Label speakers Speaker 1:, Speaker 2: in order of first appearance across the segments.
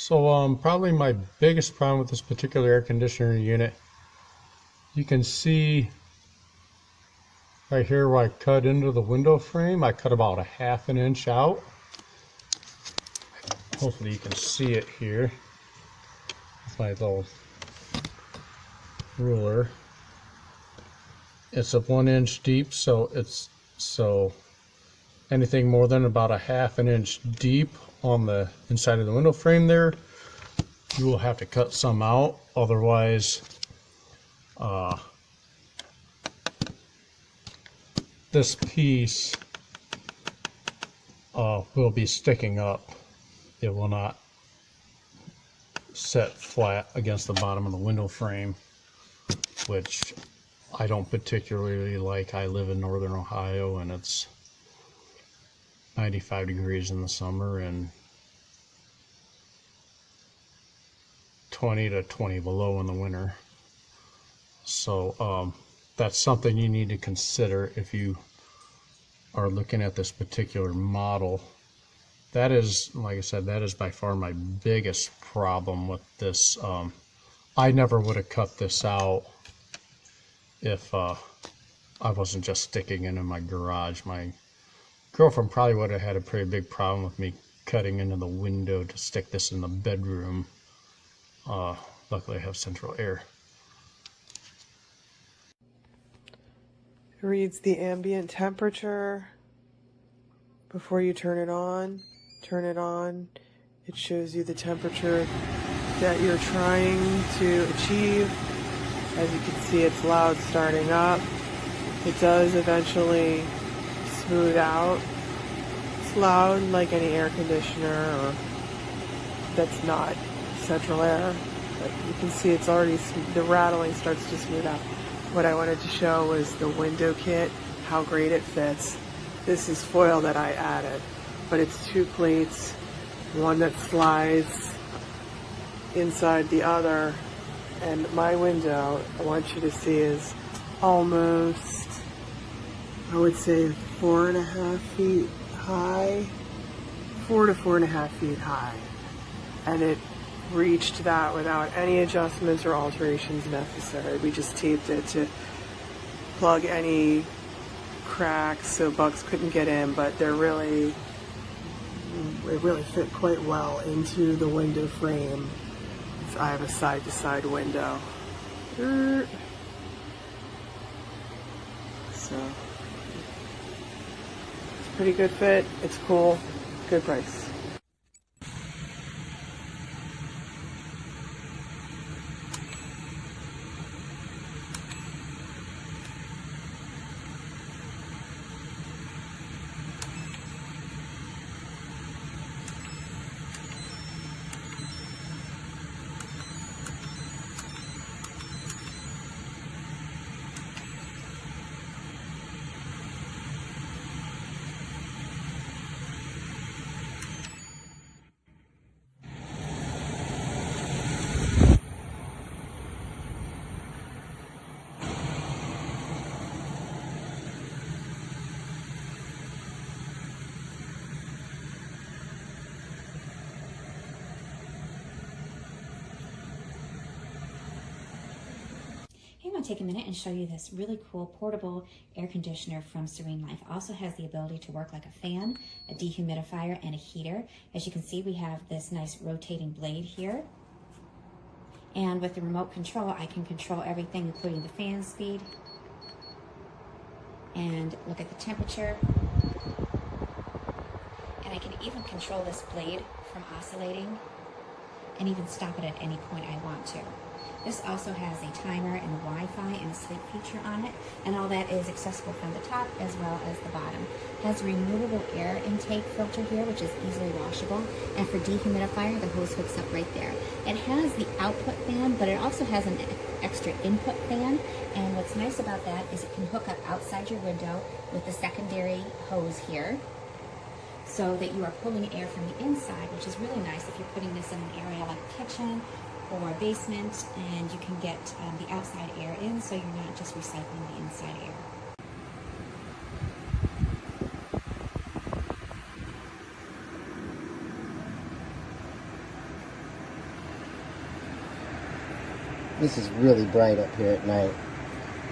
Speaker 1: Probably my biggest problem with this particular air conditioner unit, you can see right here where I cut into the window frame. I cut about a ½ an inch out. Hopefully you can see it here with my little ruler. It's a 1 inch deep, so anything more than about a ½ an inch deep on the inside of the window frame there, you will have to cut some out. Otherwise, this piece will be sticking up. It will not set flat against the bottom of the window frame, which I don't particularly like. I live in northern Ohio and it's 95 degrees in the summer and 20 to 20 below in the winter. So that's something you need to consider if you are looking at this particular model. That is, like I said, that is by far my biggest problem with this. I never would have cut this out if I wasn't just sticking it in my garage. My girlfriend probably would have had a pretty big problem with me cutting into the window to stick this in the bedroom. Luckily I have central air.
Speaker 2: It reads the ambient temperature before you turn it on. Turn it on. It shows you the temperature that you're trying to achieve. As you can see, it's loud starting up. It does eventually smooth out. It's loud like any air conditioner or that's not central air. But you can see it's already, the rattling starts to smooth out. What I wanted to show was the window kit, how great it fits. This is foil that I added, but it's 2 plates, one that slides inside the other. And my window, I want you to see, is almost, I would say 4.5 feet high, 4 to 4.5 feet high. And it reached that without any adjustments or alterations necessary. We just taped it to plug any cracks so bugs couldn't get in, but it really fit quite well into the window frame. I have a side-to-side window. So it's a pretty good fit. It's cool. Good price.
Speaker 3: I'm going to take a minute and show you this really cool portable air conditioner from SereneLife. Also has the ability to work like a fan, a dehumidifier, and a heater. As you can see, we have this nice rotating blade here. And with the remote control, I can control everything, including the fan speed. And look at the temperature. And I can even control this blade from oscillating and even stop it at any point I want to. This also has a timer and Wi-Fi and a sleep feature on it, and all that is accessible from the top as well as the bottom. It has a removable air intake filter here, which is easily washable, and for dehumidifier, the hose hooks up right there. It has the output fan, but it also has an extra input fan, and what's nice about that is it can hook up outside your window with the secondary hose here, so that you are pulling air from the inside, which is really nice if you're putting this in an area like a kitchen or a basement, and you can get the outside air in, so you're not just recycling the inside air.
Speaker 4: this is really bright up here at night,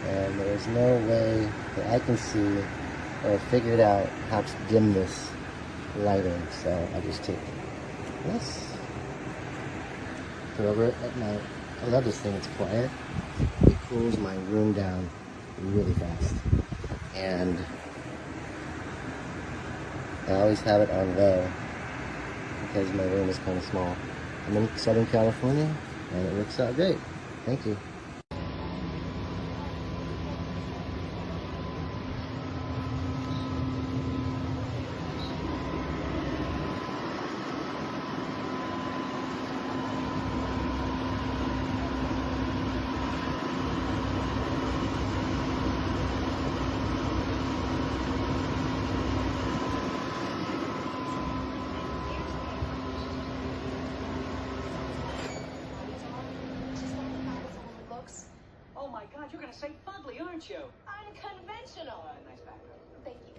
Speaker 4: and there's no way that I can see or figured out how to dim this lighting, so I just take this, put over it at night. I love this thing, it's quiet. It cools my room down really fast, and I always have it on low because my room is kind of small. I'm in Southern California, and it works out great. Thank you.
Speaker 5: Oh my God, you're gonna say fugly, aren't you?
Speaker 6: Unconventional.
Speaker 5: Nice background.
Speaker 6: Thank you.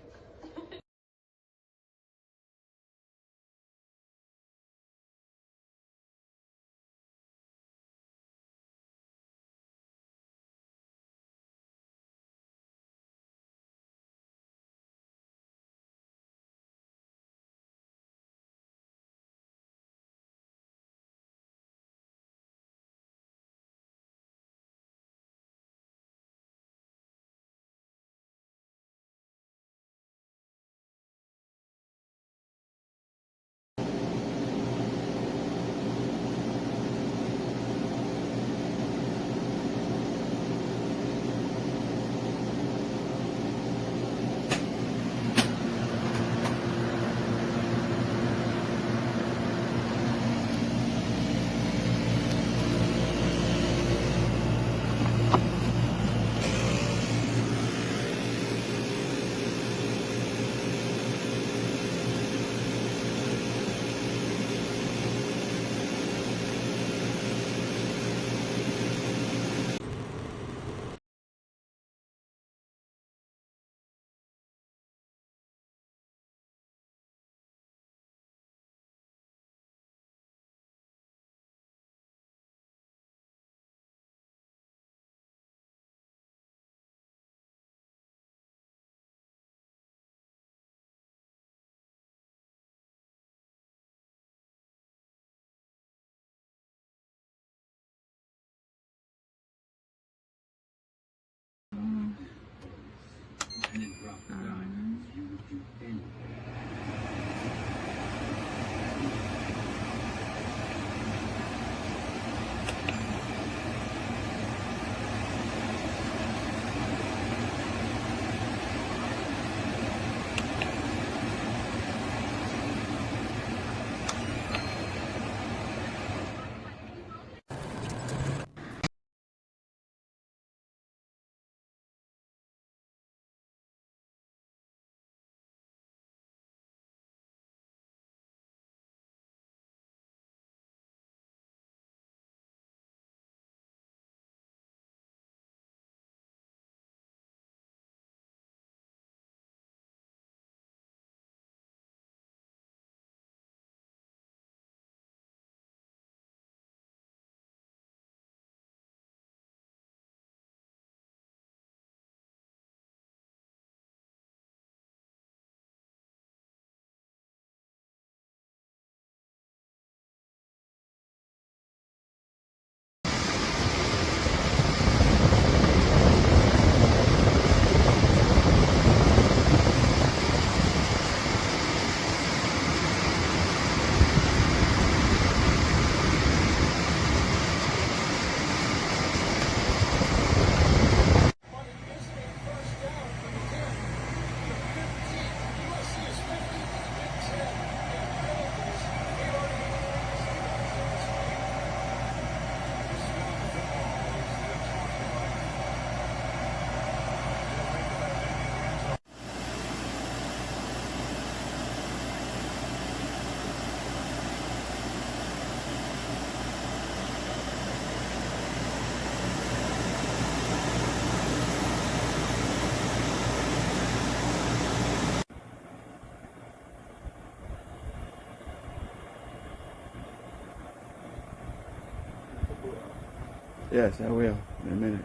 Speaker 7: Yes, I will in a minute.